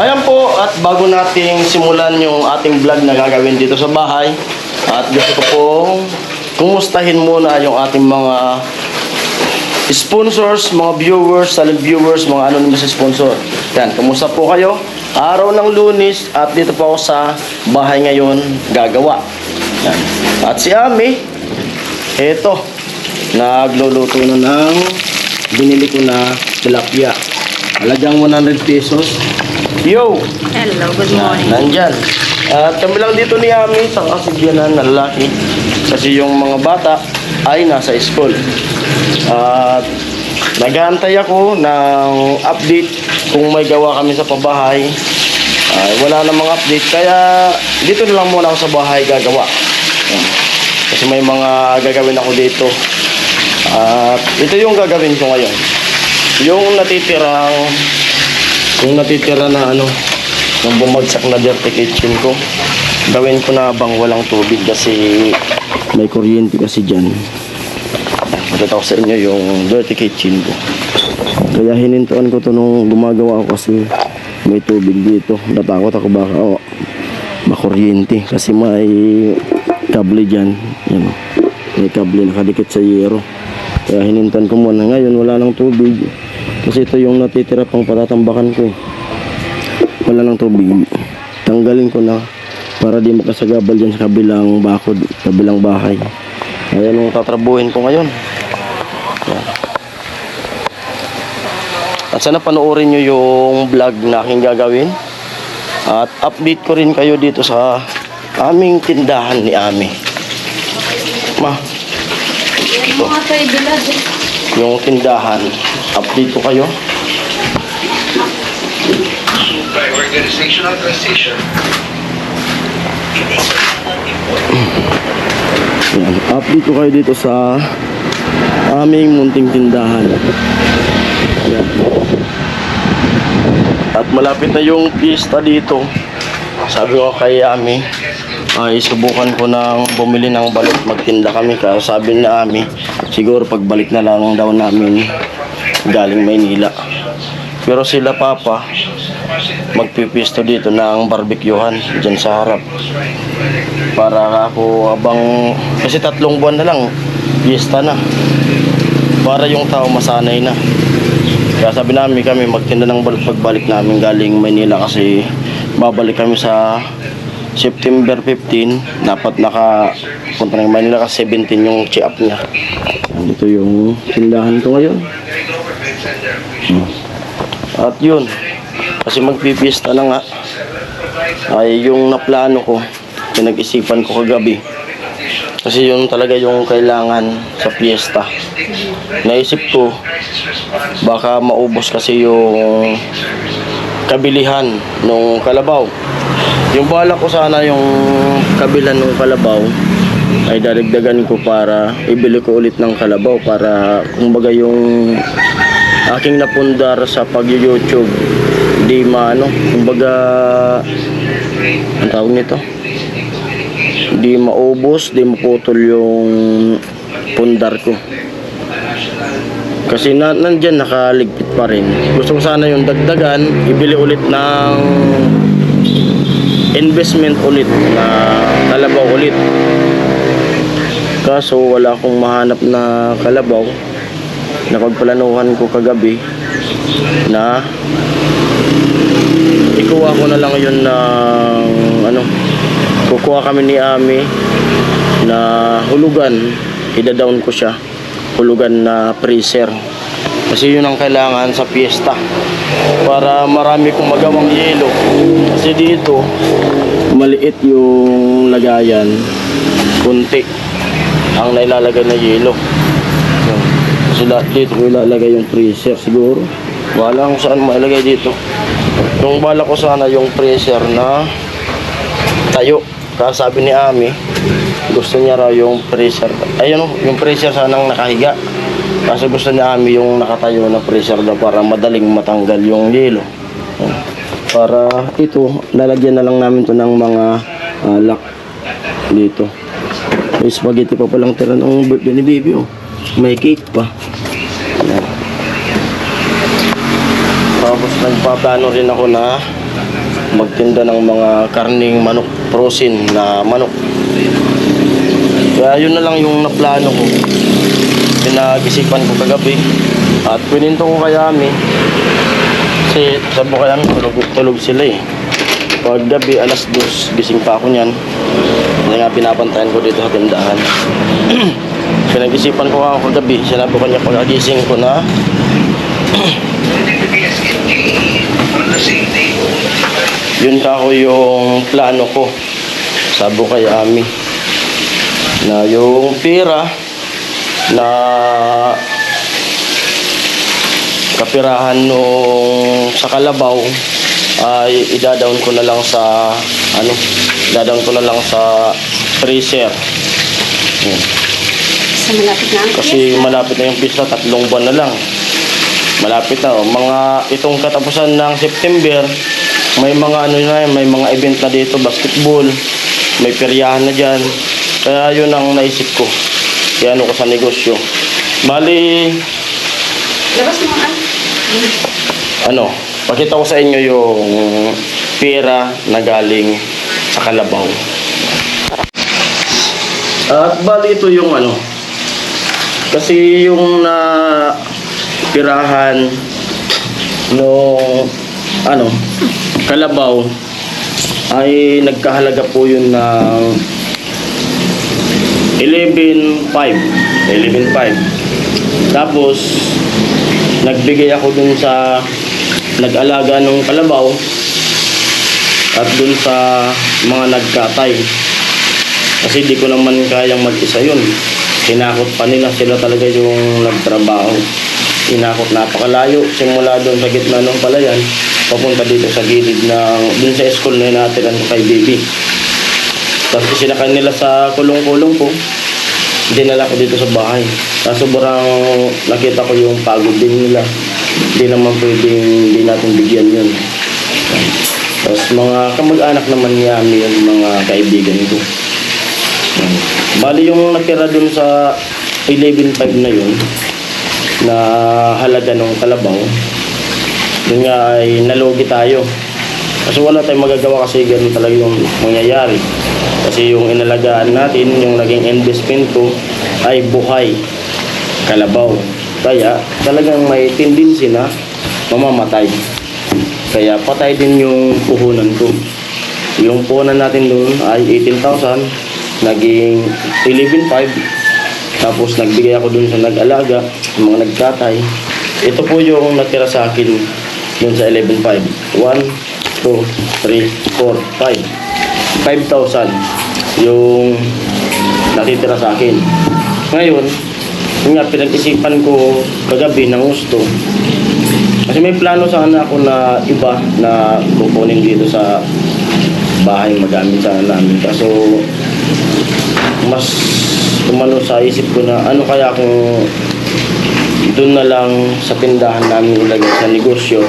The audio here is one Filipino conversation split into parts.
Ayan po, at bago nating simulan yung ating vlog na gagawin dito sa bahay, at gusto ko pong kumustahin muna yung ating mga sponsors, mga viewers, silent viewers, mga anonymous sponsor. Yan, kumusta po kayo? Araw ng Lunes at dito po ako sa bahay ngayon gagawa. Yan. At si Ami, eto, nagluluto na ng binili ko na tilapia. Halagang 100 pesos. Yo! Hello, good morning. Nandyan. At kami lang dito ni Ami sa kasigyanan na lalaki. Kasi yung mga bata ay nasa school. At nag-aantay ako ng update kung may gawa kami sa pabahay. Wala namang update. Kaya dito na lang muna ako sa bahay gagawa. Kasi may mga gagawin ako dito. At ito yung gagawin ko ngayon. Yung natitira na yung bumagsak na dirty kitchen ko, gawin ko na bang walang tubig kasi may kuryente kasi dyan. Pakita ko sa inyo yung dirty kitchen ko. Kaya hinintuan ko to nung gumagawa ako kasi may tubig dito. Natakot ako baka makuryente kasi may kable dyan. Yan, may kable nakadikit sa yero. Kaya hinintuan ko muna. Ngayon wala nang tubig kasi ito yung natitira pang patatambakan ko. Wala nang tubig. Tanggalin ko na para di makasagabal dyan sa kabilang bakod, kabilang bahay. Ayan yung tatrabuhin ko ngayon. Ayan. At sana panoorin nyo yung vlog na aking gagawin. At update ko rin kayo dito sa aming tindahan ni Ami. Ma, ito, yung tindahan. Update ko kayo. Ayan, update ko kayo dito sa aming munting tindahan. Ayan. At malapit na yung pista dito. Sabi ko kay Ami, ay subukan ko nang bumili ng balot, magtinda kami. Kaya sabi ni Ami, siguro pagbalik na lang daw namin galing Maynila. Pero sila Papa magpipisto dito ng barbecuehan dyan sa harap. Para ako kasi 3 buwan na lang pista na, para yung tao masanay na. Kaya sabi namin kami magtinda ng balot pagbalik namin galing Maynila kasi babalik kami sa September 15. Dapat nakapunta ng Manila kasi 17 yung check-up niya. Dito yung tindahan ko ngayon. At yun, kasi magpipista na nga, ay yung naplano ko, pinag-isipan ko kagabi. Kasi yun talaga yung kailangan sa piyesta. Naisip ko, baka maubos kasi yung kabilihan nung kalabaw. Yung bala ko sana yung kabilan ng kalabaw ay daragdagan ko para ibili ko ulit ng kalabaw para kumbaga yung aking napundar sa pag-YouTube di kumbaga ang tawag nito, di maubos, di maputol yung pundar ko. Kasi nandyan nakaligpit pa rin. Gusto ko sana yung dagdagan, ibili ulit ng investment ulit na kalabaw ulit. Kaso wala akong mahanap na kalabaw. Napagplanuhan ko kagabi na ikuha ko na lang yun ng kukuha kami ni Ami na hulugan, ida-down ko siya, hulugan na freezer. Kasi yun ang kailangan sa piyesta para marami kong magawang yelo. Kasi dito maliit yung lagayan, kunti ang nailalagay na yelo. Kasi dito ko ilalagay yung freezer siguro. Wala kung saan mailagay dito. Yung bala ko sana yung freezer na tayo. Kasi sabi ni Ami, gusto niya raw yung freezer. Ayun yung freezer sanang nakahiga. Kasi gusto niya Ami yung nakatayo na freezer daw para madaling matanggal yung yelo. Para ito, lalagyan na lang namin to ng mga lock dito. May spaghetti pa palang tira ng birthday ni baby. May cake pa. Ayan. Tapos nagpaplano rin ako na magtinda ng mga karning manok, frozen na manok. Kaya yun na lang yung naplano ko. Pinag-isipan ko kagabi at pininto ko kay Ami. Kasi sabi ko kay Ami, tulog sila eh. Pag gabi, alas 2, gising pa ako niyan. Kaya nga pinapantayan ko dito sa tindahan. Pinag-isipan ko nga ako kagabi. Sinabi ko niya pag-agising ko na yun kako yung plano ko. Sabi ko kay Ami na yung pera na kapirahan nung sa kalabaw ay idadawn ko na lang sa idadawn ko na lang sa freezer. Sa malapit na ang Kasi malapit na yung pista, 3 buwan na lang. Malapit na, mga itong katapusan ng September, may mga may mga event na dito, basketball, may peryahan na dyan. Kaya yun ang naisip ko. Kaya ko sa negosyo. Bali, labas mo pakita ko sa inyo yung pera na galing sa kalabaw. At bali ito yung kasi yung pirahan nung kalabaw ay nagkahalaga po yun ng 11.5. Tapos nagbigay ako dun sa nag-alaga ng kalabaw at dun sa mga nagkatay. Kasi di ko naman kayang mag-isa yun. Hinakot pa nila, sila talaga yung nagtrabaho. Hinakot napakalayo, simula doon sa gitna ng palayan, papunta dito sa gilid ng, dun sa school na hinatiran ko kay Bibi. Tapos sinakay nila sa kulong-kulong ko, dinala ko dito sa bahay. Sobrang nakita ko yung pagod din nila. Hindi naman pwedeng hindi natin bigyan yun. Tapos mga kamag-anak naman ni Ami yun, mga kaibigan ko. Bali yung natira dun sa 11.5 na yun, na halaga ng kalabaw, yun nga ay nalugi tayo. Kasi wala tayong magagawa kasi ganun talaga yung mangyayari. Kasi yung inalagaan natin, yung naging investment ko ay buhay kalabaw. Kaya talagang may tendency na mamamatay. Kaya patay din yung puhunan ko. Yung puhunan natin doon ay 18,000, naging 11.5. Tapos nagbigay ako dun sa nag-alaga, mga nagtatay. Ito po yung natira sa akin dun sa 11.5. 1, 2, 3, 4, 5. 5,000 yung natitira sa akin. Ngayon, pinag-isipan ko kagabi ng gusto. Kasi may plano sana ako na iba na kukunin dito sa bahay, magamit sana namin. Kaso, mas umano sa isip ko na kaya kung doon na lang sa tindahan namin ilagay sa negosyo.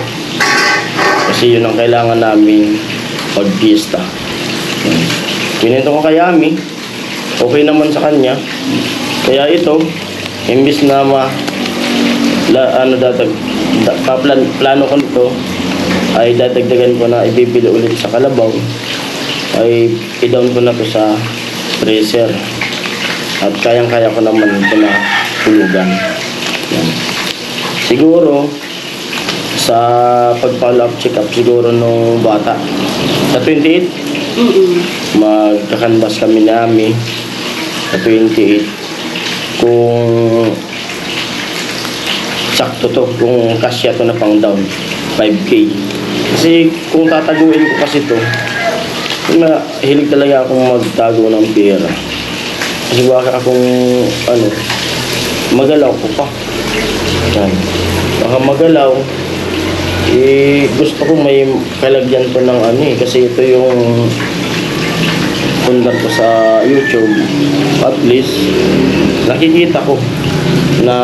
Kasi yun ang kailangan namin pag-fiesta. Pinento ko kay Ami, okay naman sa kanya. Kaya ito, imbis na plano ko nito ay dadagdagan ko na ibibili ulit sa kalabaw, ay i-down ko na to sa freezer. At kayang-kaya ko naman ito na hulugan. Siguro sa pag-follow up, check up siguro nung bata sa 28, magkakanbas kami ni Ami sa 28 kung sakto to, kung kasya to na pang down 5K. Kasi kung tataguin ko kasi to, hilig talaga akong magtago ng pera. Kasi baka akong magalaw ko pa. Yan. Baka magalaw, gusto ko may kalagyan to ng kasi ito yung pundar ko sa YouTube. At least nakikita ko na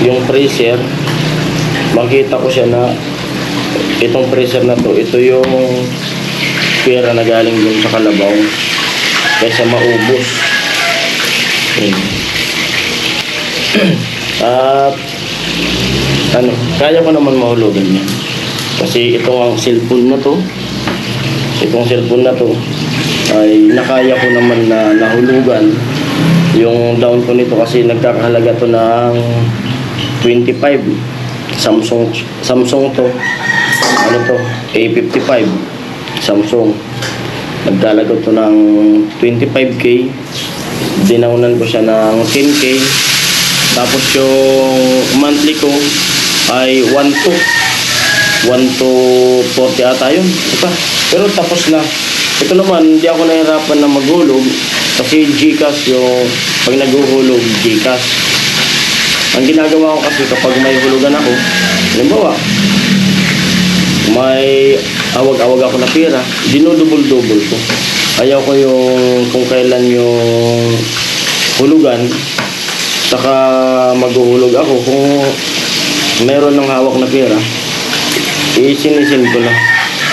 yung freezer, makita ko siya na itong freezer na to, ito yung pera na galing dun sa kalabaw kaysa maubos. At kaya ko naman mahulugan niya. Kasi itong cellphone na to, ay nakaya ko naman na nahulugan. Yung down ko nito kasi nagkakahalaga to ng 25. Samsung to. Ano to? A55. Samsung. Nagkalaga to ng 25k. Dinaunan ko siya ng 10k. Tapos yung monthly ko ay 1 to 40 ata yun. Ito. Pero tapos na. Ito naman, hindi ako nahirapan na maghulog kasi GCash yung pag naghuhulog, GCash. Ang ginagawa ko kasi kapag may hulugan ako, halimbawa, may awag-awag ako na pera, dinudubol-dubol ko. Ayaw ko yung kung kailan yung hulugan, saka maghuhulog ako. Kung meron ng hawak na pera, isinisin ko na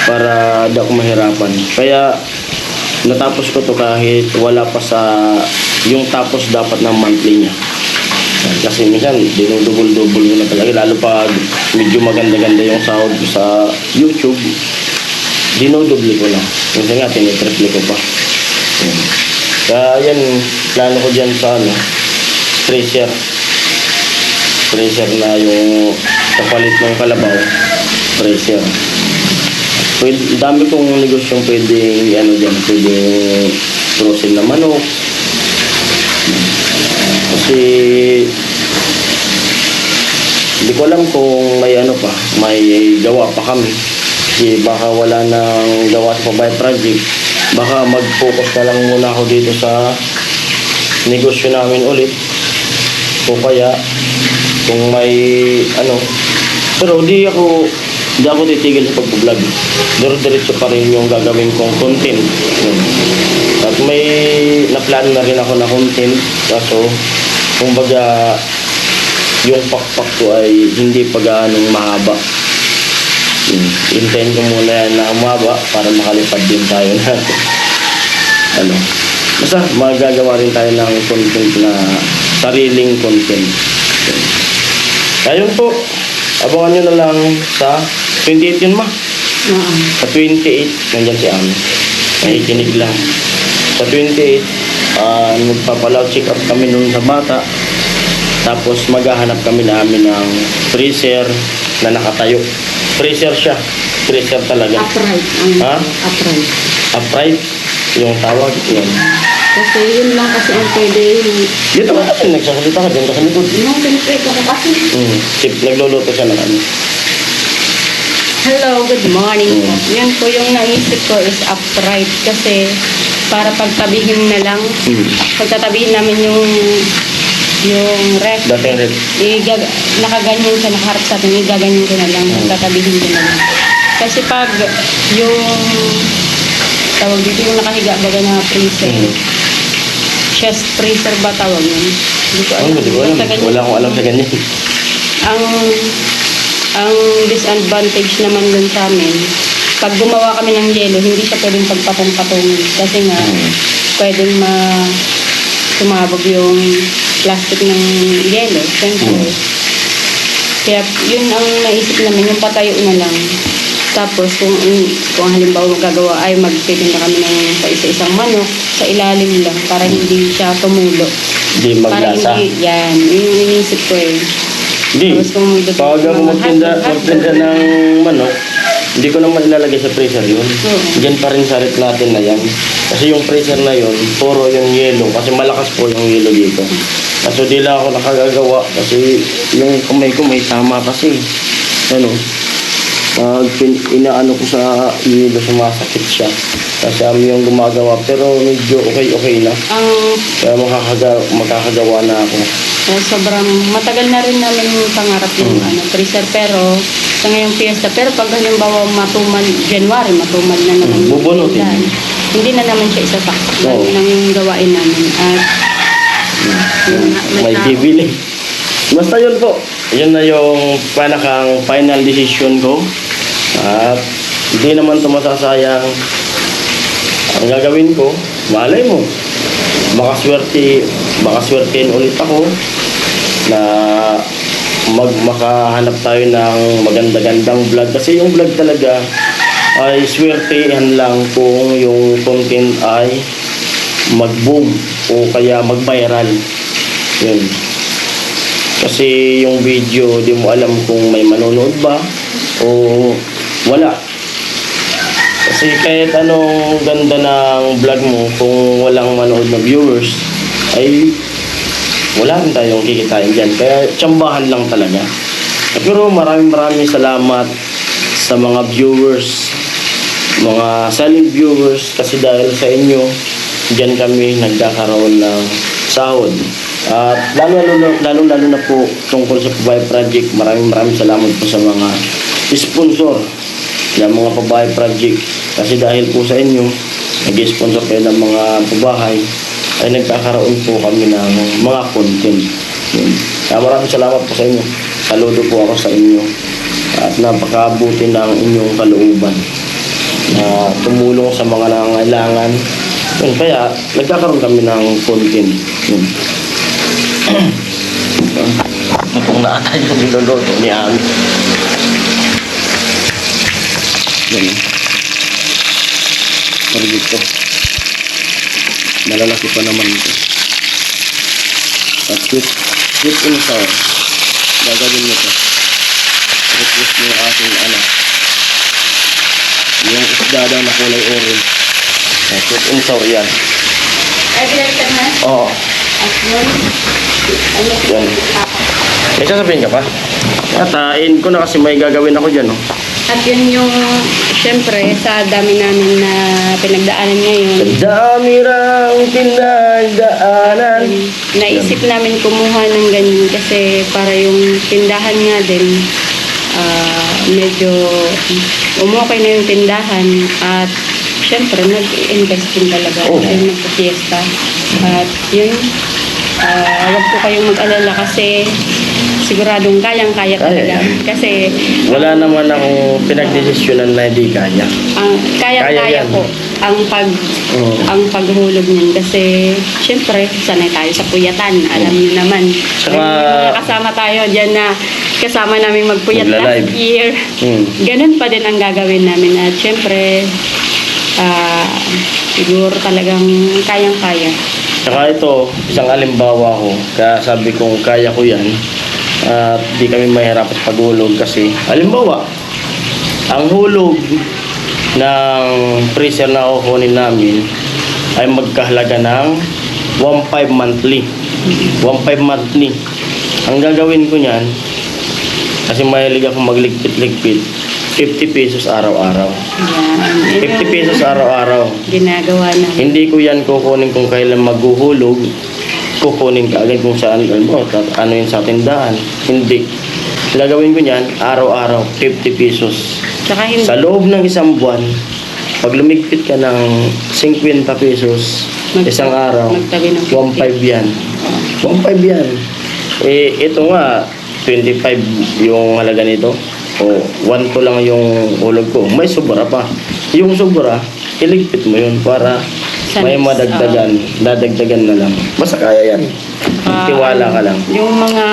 para di ako mahirapan. Kaya natapos ko to kahit wala pa sa yung tapos dapat ng monthly niya. Kasi minsan dinudubol-dubol ko na talaga, lalo pag medyo maganda-ganda yung sahod ko sa YouTube, dinudubli ko na. Minsan nga tinitriple ko pa. Kaya yan, plano ko dyan sa tracer na yung kapalit ng kalabaw, tracer. Pwede, dami kong negosyong pwedeng pwedeng frozen na manok. Kasi hindi ko alam kung may may gawa pa kami. Kasi baka wala nang gawa sa Pabayat Project. Baka mag-focus na lang muna ako dito sa negosyo namin ulit. O kaya kung may pero di ako titigil sa pag-vlog. Diretso pa rin yung gagawin kong content. At may na-plan na rin ako na content. Kaso, kumbaga, yung pakpak ko ay hindi pa gaanong mahaba. Hintayin ko muna yan na umaba para makalipad din tayo na basta magagawa rin tayo ng content na sariling content. Ayun po, abangan nyo na lang sa 28 yun, ma. Sa 28, nandyan si Ami. Nakikinig lang. Sa 28, magpapalaw check up kami nun sa bata. Tapos maghahanap kami namin ng freezer na nakatayo. Freezer siya. Freezer talaga. Upright. Ha? Upright. Upright? Yung tawag. Yun. Kasi yun lang kasi ang pwede. Dito ka kasi nagsasalita ka dyan ka sa likod. Yung pinipwede ko kasi. Nagluluto siya ng ano. Hello, good morning po. Yan po yung naisip ko is upright kasi para pagtabihin na lang. Pagtatabihin namin yung ref. Dating red. Nakaganyan siya, nakaharap sa atin, igaganyan ko na lang, pagtatabihin ko na lang. Kasi pag yung tawag dito yung nakahiga baga na freezer, chest freezer ba tawag yun? Hindi ko alam. Hindi ko alam. Wala akong alam sa ganyan. Ang disadvantage naman dun sa amin, pag gumawa kami ng yelo, hindi siya pwedeng pagpatong-patong kasi nga pwedeng sumabog yung plastic ng yelo. Siyempre. Kaya yun ang naisip namin, yung patayo na lang. Tapos kung halimbawa magagawa ay magtitinda kami ng sa isa-isang manok sa ilalim lang para hindi siya tumulo. Hindi Para maglasa. hindi, yan, yung inisip ko eh. Hindi. Tapos kung Pag ako magtinda ng manok, hindi ko naman ilalagay sa freezer yun. Diyan pa rin sa rep natin na yan. Kasi yung freezer na yun, puro yung yelo. Kasi malakas po yung yelo dito. Kaso di lang ako nakagagawa kasi yung kamay ko may tama kasi. Pag inaano ko sa yelo, sumasakit siya. Kasi kami yung gumagawa. Pero medyo okay na. Kaya makakagawa na ako. Sobrang matagal na rin namin yung pangarap yung freezer pero sa ngayong fiesta. Pero pag halimbawa matumal, January, matumal na naman. Bubunutin. Hindi na naman siya isasaksak. Oo. Yun ang yung gawain namin. At may bibili. Basta yun po. Yun na yung final decision ko. At hindi naman ito masasayang. Ang gagawin ko, malay mo, baka swertein ulit ako na makahanap tayo ng maganda-gandang vlog. Kasi yung vlog talaga ay swertehan lang kung yung content ay mag-boom o kaya mag-viral. Yun. Kasi yung video, di mo alam kung may manonood ba o wala. Kasi kahit anong ganda ng vlog mo, kung walang manood na viewers, ay wala rin tayong kikitain dyan. Kaya tsambahan lang talaga. Pero maraming salamat sa mga viewers, mga silent viewers, kasi dahil sa inyo, dyan kami nagkakaroon ng sahod. At lalo na po tungkol sa Pabahay Project, maraming salamat po sa mga sponsor ng mga Pabahay Project. Kasi dahil po sa inyo, nag-sponsor kayo ng mga pabahay, ay nagkakaroon po kami ng mga content. Yun. Kaya maraming salamat po sa inyo. Saludo po ako sa inyo. At napakabuti ng inyong kalooban na tumulong sa mga nangangailangan. Yun. Kaya nagkakaroon kami ng content. Yun. Itong na ata yung niloloto ni Ami. Yun. Marigit ko. Malalaki pa naman ito. At sweet and sour. Gagawin nyo ito. Request nyo yung aking anak. Yung isda daw na kulay orange. Sweet and sour yan. Ay, binalikan na? Oo. At yun. Yan. May sasabihin ka pa? Atain ko na kasi may gagawin ako dyan. Oh. At yun yung, syempre, sa dami namin na pinagdaanan ngayon, Dami rang pinagdaanan. naisip namin kumuha ng ganyan kasi para yung tindahan nga din, medyo umukay na yung tindahan at syempre nag-invest din talaga Oo. kasi magpa-fiesta. At yun, wag po kayong mag-alala kasi siguradong kayang-kaya talaga. Kaya. Kasi Wala naman akong pinagdesisyonan na hindi kaya. ang Kaya kayang-kaya yan. po ang Oo. ang paghulog niyan kasi syempre sanay tayo sa puyatan, alam niyo naman. Saka- May mga kasama tayo diyan na kasama namin magpuyat Magla-live. last year. Hmm. Ganun pa din ang gagawin namin at syempre siguro talagang kayang-kaya. Saka ito, isang alimbawa ko. Kaya sabi kong kaya ko yan. At di kami mahirap at paghulog kasi halimbawa, ang hulog ng freezer na kukunin namin ay magkahalaga ng 1.5 monthly. 1.5 monthly. Ang gagawin ko niyan, kasi mahilig ako magligpit-ligpit, 50 pesos araw-araw. Yan. 50 pesos araw-araw. Ginagawa namin. Hindi ko yan kukunin kung kailan maghuhulog. Kukunin ka agad kung saan, ano yun sa tindahan. Hindi. Gagawin ko yan, araw-araw, 50 pesos. Tsaka hindi Sa loob ng isang buwan, pag lumigpit ka ng 50 pesos, isang araw, magtabi ng 1.5 yan. 1.5 yan. Eh, ito nga, 25 yung halaga nito. O, 1 to lang yung hulog ko. May sobra pa. Yung sobra, iligpit mo yun para Sa may next, madagdagan. Dadagdagan na lang. Basta kaya yan. Tiwala ka lang. Yung mga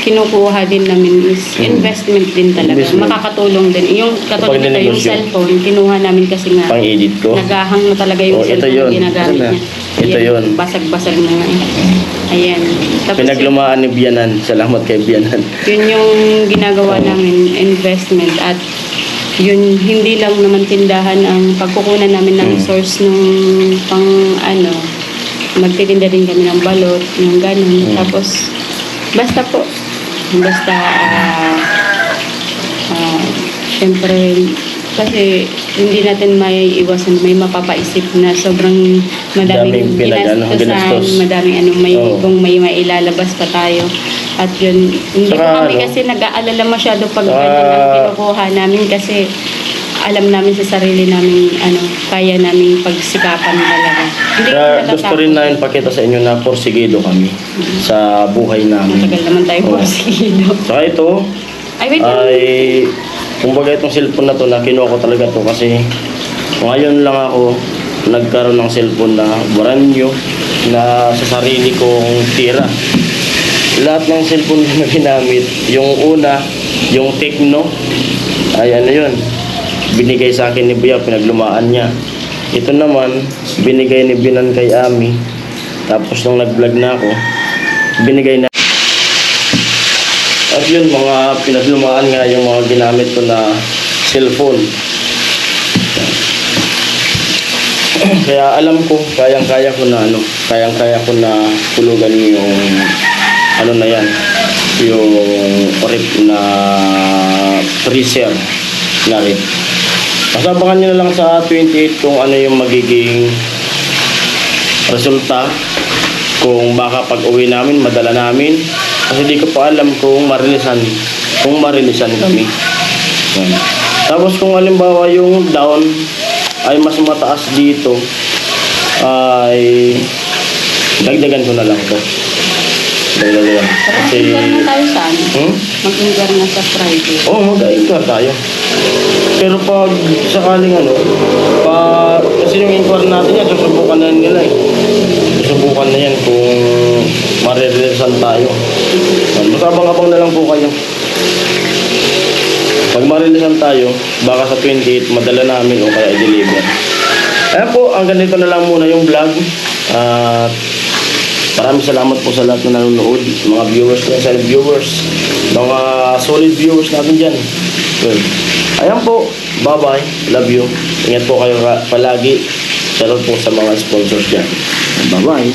kinukuha din namin is investment din talaga. Investment. Makakatulong din. Yung katulad Kapag nito, yung ninegosyo. cellphone, kinuha namin kasi nga Pang-edit ko. nagahang na talaga yung Oh, ito cellphone yun. na ginagamit Ito na. niya. Ito Ayan, yun. Basag-basag na nga eh. Ayan. Tapos Pinaglumaan ni Bianan. Salamat kay Bianan. yun yung ginagawa namin, investment. At yun, hindi lang naman tindahan ang pagkukunan namin ng source ng pang magtitinda din kami ng balot, yung ganun. Tapos, basta syempre, kasi hindi natin may iwasan, may mapapaisip na sobrang madaming Daming ginastos. madaming Oo. kung may mailalabas pa tayo. At yun, hindi Saka po kami ano, kasi nag-aalala masyado pag saka- ganyan ang kinukuha namin kasi alam namin sa sarili namin kaya namin pagsikapan talaga. Hindi Kaya kami gusto rin namin pakita sa inyo na porsigido kami sa buhay namin. Matagal naman tayo Oo. porsigido. Saka ito, Ay, wait. ay kumbaga itong cellphone na to na kinuha ko talaga to kasi ngayon lang ako nagkaroon ng cellphone na brand new na sa sarili kong tira. lahat ng cellphone na ginamit, yung una, yung Tecno, ay ano yun, binigay sa akin ni Buya, pinaglumaan niya. Ito naman, binigay ni Binan kay Ami. Tapos nung nag-vlog na ako, binigay na. At yun, mga pinaglumaan nga yung mga ginamit ko na cellphone. Kaya alam ko, kayang-kaya ko na hulugan yung ano na yan, yung rip na freezer na rip. Masabangan nyo na lang sa 28 kung ano yung magiging resulta, kung baka pag uwi namin, madala namin. Kasi di ko pa alam kung marilisan kami. Yan. Tapos kung halimbawa yung down ay mas mataas dito, ay dagdagan ko na lang to. Dagdagan. Kasi Mag-inquire na tayo sa ano? hmm? Mag-inquire na sa Friday. Oo, mag-inquire tayo. Pero pag sakaling kasi yung inquire natin yan, susubukan na nila eh. Susubukan na yan kung marirelesan tayo. Mag-abang-abang na lang po kayo. Pag marilisan tayo, baka sa 28, madala namin o kaya i-deliver. Ayan po, ang ganito na lang muna yung vlog. At maraming salamat po sa lahat na nanonood. Mga viewers, silent viewers, mga solid viewers natin dyan. Well, ayan po, bye-bye, love you. Ingat po kayo palagi. Shoutout po sa mga sponsors dyan. Bye-bye.